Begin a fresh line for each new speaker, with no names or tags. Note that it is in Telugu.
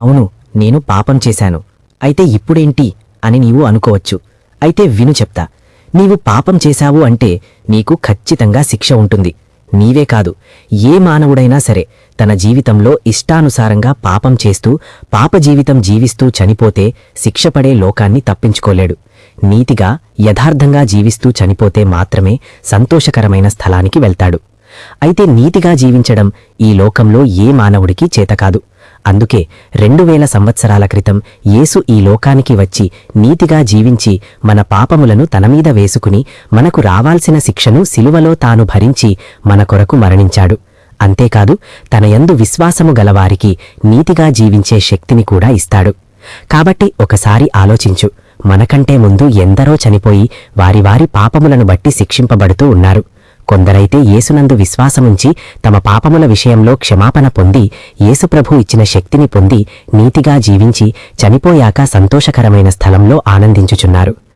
అవును, నేను పాపం చేశాను. అయితే ఇప్పుడేంటి అని నీవు అనుకోవచ్చు. అయితే విను చెప్తా. నీవు పాపం చేశావు అంటే నీకు ఖచ్చితంగా శిక్ష ఉంటుంది. నీవే కాదు, ఏ మానవుడైనా సరే తన జీవితంలో ఇష్టానుసారంగా పాపం చేస్తూ పాప జీవితం జీవిస్తూ చనిపోతే శిక్షపడే లోకాన్ని తప్పించుకోలేడు. నీతిగా యథార్థంగా జీవిస్తూ చనిపోతే మాత్రమే సంతోషకరమైన స్థలానికి వెళ్తాడు. అయితే నీతిగా జీవించడం ఈ లోకంలో ఏ మానవుడికి చేతకాదు. అందుకే 2000 సంవత్సరాల క్రితం యేసు ఈ లోకానికి వచ్చి నీతిగా జీవించి మన పాపములను తనమీద వేసుకుని మనకు రావాల్సిన శిక్షను శిలువలో తాను భరించి మన కొరకు మరణించాడు. అంతేకాదు, తన యందు విశ్వాసము గలవారికి నీతిగా జీవించే శక్తిని కూడా ఇస్తాడు. కాబట్టి ఒకసారి ఆలోచించు, మనకంటే ముందు ఎందరో చనిపోయి వారి వారి పాపములను బట్టి శిక్షింపబడుతూ ఉన్నారు. కొందరైతే యేసునందు విశ్వాసముంచి తమ పాపముల విషయంలో క్షమాపణ పొంది యేసుప్రభు ఇచ్చిన శక్తిని పొంది నీతిగా జీవించి చనిపోయాక సంతోషకరమైన స్థలంలో ఆనందించుచున్నారు.